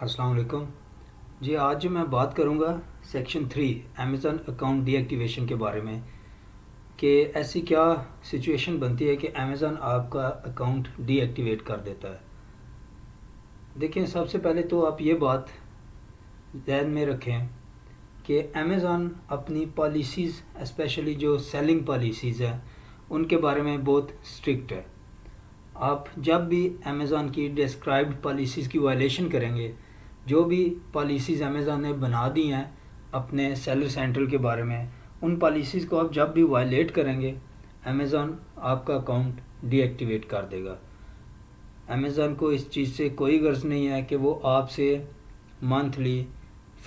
अस्सलाम वालेकुम जी। आज जो मैं बात करूंगा सेक्शन 3 अमेज़न अकाउंट डीएक्टिवेशन के बारे में कि ऐसी क्या सिचुएशन बनती है कि अमेज़न आपका अकाउंट डीएक्टिवेट कर देता है। देखिए, सबसे पहले तो आप ये बात ध्यान में रखें कि अमेज़न अपनी पॉलिसीज़, स्पेशली जो सेलिंग पॉलिसीज़ हैं, उनके बारे में बहुत स्ट्रिक्ट है। आप जब भी अमेज़न की डिस्क्राइब्ड पॉलिसीज़ की वायलेशन करेंगे, जो भी पॉलिसीज़ अमेज़न ने बना दी हैं अपने सेलर सेंट्रल के बारे में, उन पॉलिसीज़ को आप जब भी वायलेट करेंगे, अमेज़न आपका अकाउंट डीएक्टिवेट कर देगा। अमेज़न को इस चीज़ से कोई गर्ज नहीं है कि वो आपसे मंथली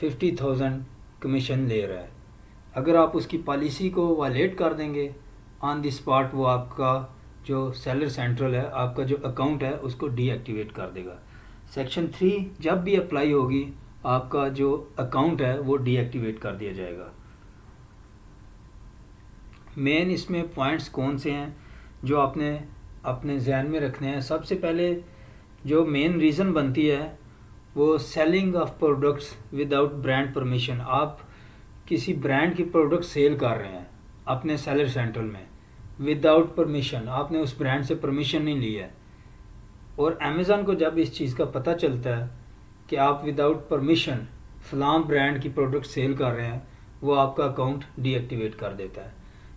50,000 कमीशन ले रहा है। अगर आप उसकी पॉलिसी को वायलेट कर देंगे, ऑन द स्पॉट वो आपका जो सेलर सेंट्रल है, आपका जो अकाउंट है, उसको डीएक्टिवेट कर देगा। सेक्शन 3 जब भी अप्लाई होगी, आपका जो अकाउंट है वो डीएक्टिवेट कर दिया जाएगा। मेन इसमें पॉइंट्स कौन से हैं जो आपने अपने जहन में रखने हैं। सबसे पहले जो मेन रीज़न बनती है वो selling of products without brand permission. आप किसी ब्रांड की प्रोडक्ट सेल कर रहे हैं अपने सेलर सेंट्रल में विदाउट परमिशन, आपने उस ब्रांड से परमिशन नहीं ली है। और अमेज़न को जब इस चीज़ का पता चलता है कि आप विदाउट परमिशन फलां ब्रांड की प्रोडक्ट सेल कर रहे हैं, वो आपका अकाउंट डीएक्टिवेट कर देता है।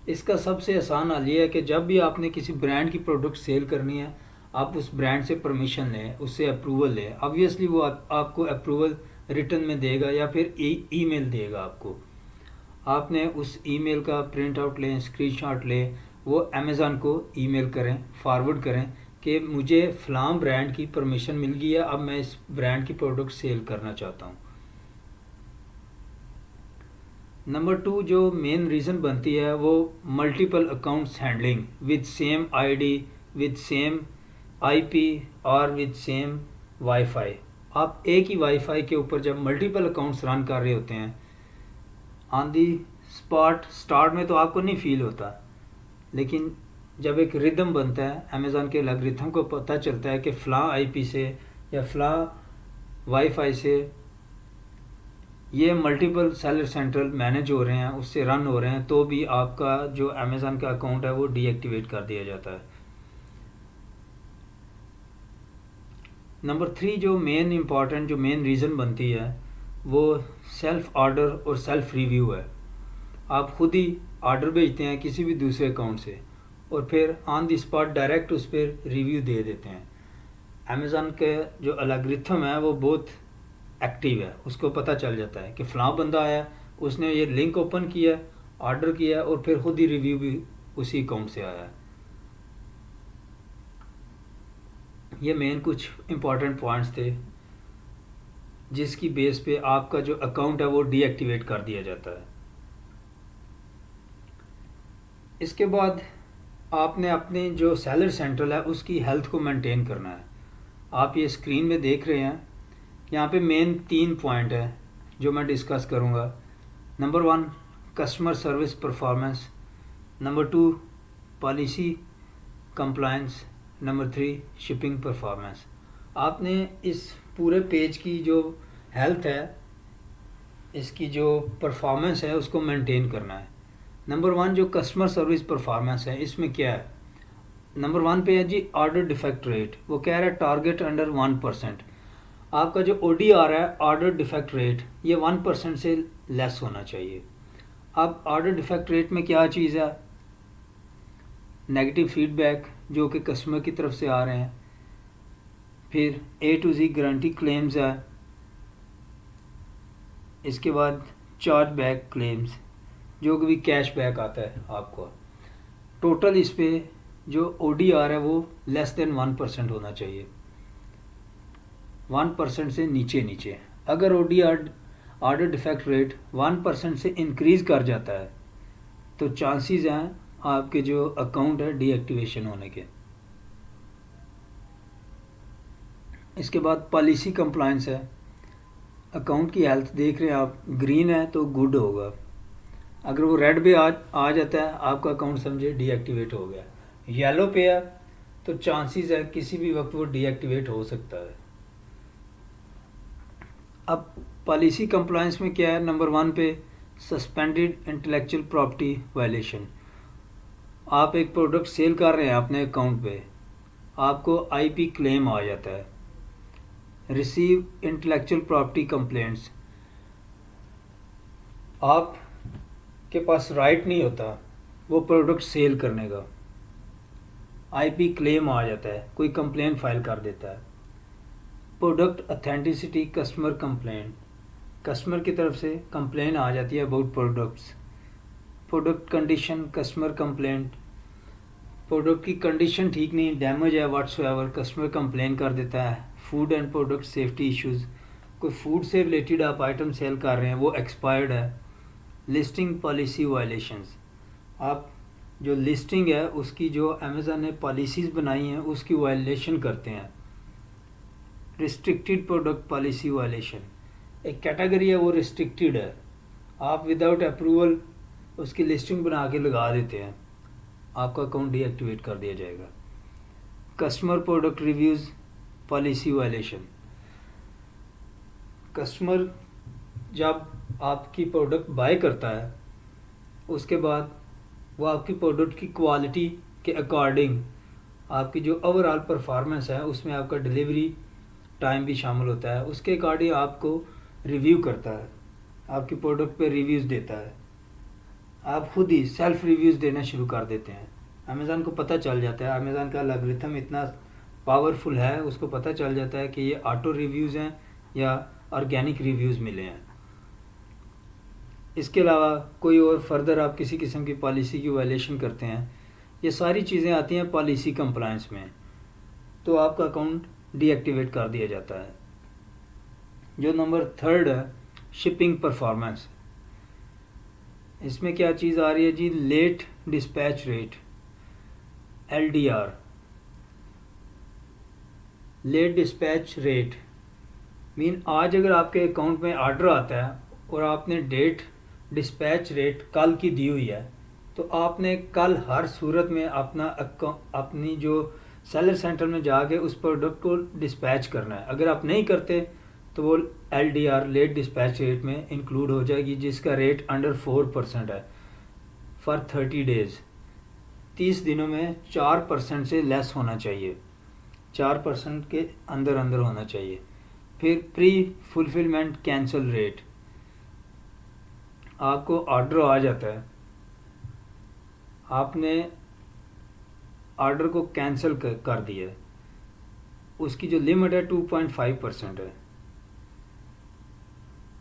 इसका सबसे आसान हल ये है कि जब भी आपने किसी ब्रांड की प्रोडक्ट सेल करनी है, आप उस ब्रांड से परमिशन लें, उससे अप्रूवल लें। ऑब्वियसली वो आपको अप्रूवल रिटर्न में देगा या फिर ईमेल देगा आपको। आपने उस ईमेल का प्रिंट आउट लें, स्क्रीनशॉट लें, वो अमेज़न को ईमेल करें, फॉरवर्ड करें कि मुझे फ़लाँ ब्रांड की परमिशन मिल गई है, अब मैं इस ब्रांड की प्रोडक्ट सेल करना चाहता हूँ। नंबर 2 जो मेन रीज़न बनती है वो multiple accounts handling with same ID, with same IP और विद सेम वाईफाई। आप एक ही वाईफाई के ऊपर जब मल्टीपल अकाउंट्स रन कर रहे होते हैं, ऑन दी स्पॉट स्टार्ट में तो आपको नहीं फील होता, लेकिन जब एक रिदम बनता है, अमेज़न के एल्गोरिथम को पता चलता है कि फ़लाँ आईपी से या फ़लाँ वाईफाई से ये मल्टीपल सेलर सेंट्रल मैनेज हो रहे हैं, उससे रन हो रहे हैं, तो भी आपका जो अमेज़न का अकाउंट है वो डीएक्टिवेट कर दिया जाता है। नंबर 3 जो मेन इम्पॉर्टेंट जो मेन रीज़न बनती है वो सेल्फ ऑर्डर और सेल्फ रिव्यू है। आप खुद ही ऑर्डर भेजते हैं किसी भी दूसरे अकाउंट से और फिर ऑन द स्पॉट डायरेक्ट उस पर रिव्यू दे देते हैं। अमेज़न के जो एल्गोरिथम है वो बहुत एक्टिव है, उसको पता चल जाता है कि फ़लाँ बंदा आया, उसने ये लिंक ओपन किया, ऑर्डर किया और फिर खुद ही रिव्यू भी उसी अकाउंट से आया। ये मेन कुछ इम्पॉर्टेंट पॉइंट्स थे जिसकी बेस पे आपका जो अकाउंट है वो डीएक्टिवेट कर दिया जाता है। इसके बाद आपने अपने जो सेलर सेंट्रल है उसकी हेल्थ को मेंटेन करना है। आप ये स्क्रीन में देख रहे हैं, यहाँ पे मेन 3 पॉइंट है जो मैं डिस्कस करूँगा। Number 1 customer service performance, number 2 policy compliance, number 3 shipping performance. आपने इस पूरे पेज की जो हेल्थ है, इसकी जो परफॉर्मेंस है, उसको मेंटेन करना है। नंबर 1 जो कस्टमर सर्विस परफॉर्मेंस है, इसमें क्या है? नंबर 1 पे है जी ऑर्डर डिफेक्ट रेट। वो कह रहा है टारगेट अंडर 1%। आपका जो ODR है, ऑर्डर डिफेक्ट रेट, ये 1% से लेस होना चाहिए। अब ऑर्डर डिफेक्ट रेट में क्या चीज़ है? नेगेटिव फीडबैक जो कि कस्टमर की तरफ से आ रहे हैं, फिर A to Z guarantee claims है, इसके बाद चार्ज बैक क्लेम्स जो कि भी कैश बैक आता है आपको। टोटल इस पे जो ODR है वो लेस देन 1% होना चाहिए, 1% से नीचे नीचे। अगर ODR ऑर्डर डिफेक्ट रेट 1% से इंक्रीज़ कर जाता है तो चांसेस हैं आपके जो अकाउंट है डीएक्टिवेशन होने के। इसके बाद पॉलिसी कंप्लायंस है। अकाउंट की हेल्थ देख रहे हैं आप, ग्रीन है तो गुड होगा, अगर वो रेड पे आ जाता है आपका अकाउंट समझे डीएक्टिवेट हो गया। येलो पे है तो चांसेस है किसी भी वक्त वो डीएक्टिवेट हो सकता है। अब पॉलिसी कंप्लायंस में क्या है, नंबर 1 पे सस्पेंडेड इंटेलेक्चुअल प्रॉपर्टी वायलेशन। आप एक प्रोडक्ट सेल कर रहे हैं अपने अकाउंट पे, आपको आईपी क्लेम आ जाता है, रिसीव इंटेलेक्चुअल प्रॉपर्टी कंप्लेंट्स। आप के पास राइट नहीं होता वो प्रोडक्ट सेल करने का, आईपी क्लेम आ जाता है, कोई कंप्लेन फाइल कर देता है। Product authenticity customer complaint, customer की तरफ से कंप्लेन आ जाती है about products. Product condition customer complaint, product की कंडीशन ठीक नहीं, डैमेज है व्हाट्सएवर, कस्टमर कंप्लेन कर देता है। Food and product safety issues, कोई फूड से रिलेटेड आप आइटम सेल कर रहे हैं वो एक्सपायर्ड है। लिस्टिंग पॉलिसी वायलेशंस, आप जो लिस्टिंग है उसकी जो अमेज़न ने पॉलिसीज़ बनाई हैं उसकी वायलेशन करते हैं। रिस्ट्रिक्टेड प्रोडक्ट पॉलिसी वायलेशन, एक कैटेगरी है वो रिस्ट्रिक्टेड है, आप विदाउट अप्रूवल उसकी लिस्टिंग बना के लगा देते हैं, आपका अकाउंट डीएक्टिवेट कर दिया जाएगा। Customer product reviews policy violation, customer जब आपकी प्रोडक्ट बाय करता है उसके बाद वो आपकी प्रोडक्ट की क्वालिटी के अकॉर्डिंग आपकी जो ओवरऑल परफॉर्मेंस है उसमें आपका डिलीवरी टाइम भी शामिल होता है, उसके अकॉर्डिंग आपको रिव्यू करता है, आपकी प्रोडक्ट पे रिव्यूज़ देता है। आप खुद ही सेल्फ रिव्यूज़ देना शुरू कर देते हैं। अमेज़न को पता चल जाता है, अमेज़न का एल्गोरिथम इतना पावरफुल है, उसको पता चल जाता है कि ये ऑटो रिव्यूज़ हैं या ऑर्गेनिक रिव्यूज़ मिले हैं। इसके अलावा कोई और फर्दर आप किसी किस्म की पॉलिसी की वायलेशन करते हैं, ये सारी चीज़ें आती हैं पॉलिसी कंप्लायंस में, तो आपका अकाउंट डीएक्टिवेट कर दिया जाता है। जो नंबर 3 है शिपिंग परफॉर्मेंस, इसमें क्या चीज़ आ रही है जी, late dispatch rate LDR। Late dispatch rate mean आज अगर आपके अकाउंट में ऑर्डर आता है और आपने डेट डिस्पैच रेट कल की दी हुई है तो आपने कल हर सूरत में अपनी जो सेलर सेंटर में जाके उस प्रोडक्ट को डिस्पैच करना है। अगर आप नहीं करते तो वो LDR लेट डिस्पैच रेट में इंक्लूड हो जाएगी, जिसका रेट अंडर 4% है फॉर 30 डेज़। 30 दिनों में 4% से लेस होना चाहिए, 4% के अंदर अंदर होना चाहिए। फिर प्री फुलफिलमेंट कैंसिल रेट, आपको ऑर्डर आ जाता है, आपने ऑर्डर को कैंसिल कर दिया, उसकी जो लिमिट है 2.5% है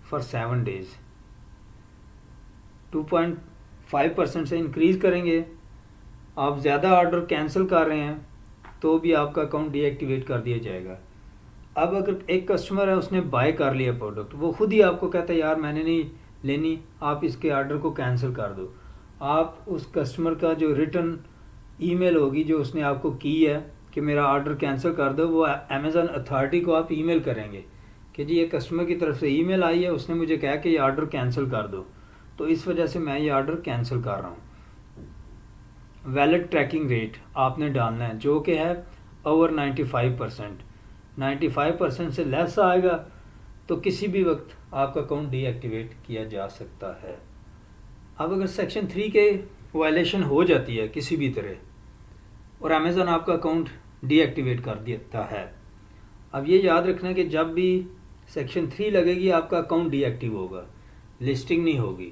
फॉर 7 डेज़। 2.5% से इंक्रीज़ करेंगे, आप ज़्यादा ऑर्डर कैंसिल कर रहे हैं तो भी आपका अकाउंट डीएक्टिवेट कर दिया जाएगा। अब अगर एक कस्टमर है उसने बाय कर लिया प्रोडक्ट, वो खुद ही आपको कहता है यार मैंने नहीं लेनी, आप इसके ऑर्डर को कैंसिल कर दो, आप उस कस्टमर का जो रिटर्न ईमेल होगी जो उसने आपको की है कि मेरा ऑर्डर कैंसिल कर दो, वो अमेज़न अथॉरिटी को आप ईमेल करेंगे कि जी ये कस्टमर की तरफ से ईमेल आई है, उसने मुझे कहा कि ये ऑर्डर कैंसिल कर दो, तो इस वजह से मैं ये ऑर्डर कैंसिल कर रहा हूँ। वैलिड ट्रैकिंग रेट आपने डालना है जो कि है ओवर 95%। 95% से लेस आएगा तो किसी भी वक्त आपका अकाउंट डीएक्टिवेट किया जा सकता है। अब अगर सेक्शन 3 के वायलेशन हो जाती है किसी भी तरह और अमेज़न आपका अकाउंट डीएक्टिवेट कर देता है, अब ये याद रखना कि जब भी सेक्शन 3 लगेगी आपका अकाउंट डीएक्टिव होगा, लिस्टिंग नहीं होगी।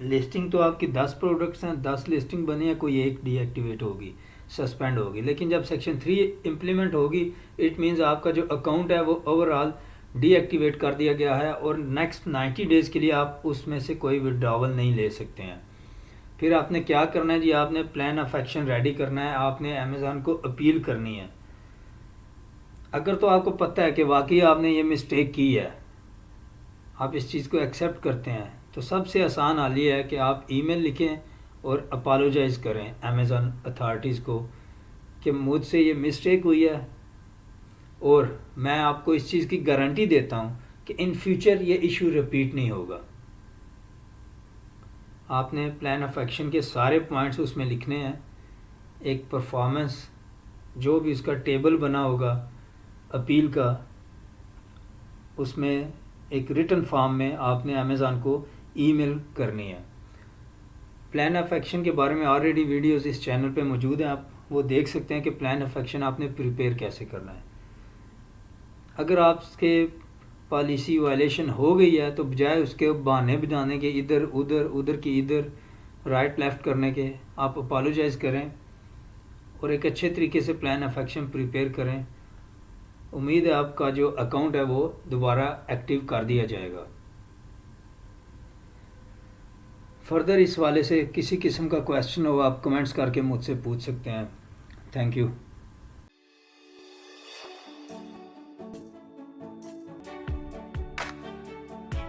लिस्टिंग तो आपकी 10 प्रोडक्ट्स हैं, 10 लिस्टिंग बनी है, कोई एक डीएक्टिवेट होगी, सस्पेंड होगी। लेकिन जब सेक्शन 3 इम्प्लीमेंट होगी इट मीन्स आपका जो अकाउंट है वो ओवरऑल डीएक्टिवेट कर दिया गया है और नेक्स्ट 90 डेज़ के लिए आप उसमें से कोई विड्रॉवल नहीं ले सकते हैं। फिर आपने क्या करना है जी, आपने प्लान ऑफ एक्शन रेडी करना है, आपने अमेज़न को अपील करनी है। अगर तो आपको पता है कि वाकई आपने ये मिस्टेक की है, आप इस चीज़ को एक्सेप्ट करते हैं, तो सबसे आसान हाल ये है कि आप ईमेल लिखें और अपोलोजाइज़ करें अमेज़न अथॉरिटीज़ को कि मुझसे ये मिस्टेक हुई है और मैं आपको इस चीज़ की गारंटी देता हूँ कि इन फ्यूचर ये इशू रिपीट नहीं होगा। आपने प्लान ऑफ एक्शन के सारे पॉइंट्स उसमें लिखने हैं, एक परफॉर्मेंस जो भी उसका टेबल बना होगा अपील का, उसमें एक रिटन फॉर्म में आपने अमेज़ॉन को ईमेल करनी है। प्लान ऑफ एक्शन के बारे में ऑलरेडी वीडियोस इस चैनल पे मौजूद हैं, आप वो देख सकते हैं कि प्लान ऑफ एक्शन आपने प्रिपेयर कैसे करना है। अगर आपके पॉलिसी वायलेशन हो गई है तो बजाय उसके बहाने बनाने के, इधर उधर उधर की इधर राइट लेफ़्ट करने के, आप अपोलोजाइज़ करें और एक अच्छे तरीके से प्लान ऑफ एक्शन प्रिपेयर करें। उम्मीद है आपका जो अकाउंट है वो दोबारा एक्टिव कर दिया जाएगा। फर्दर इस वाले से किसी किस्म का क्वेश्चन हो आप कमेंट्स करके मुझसे पूछ सकते हैं। Thank you.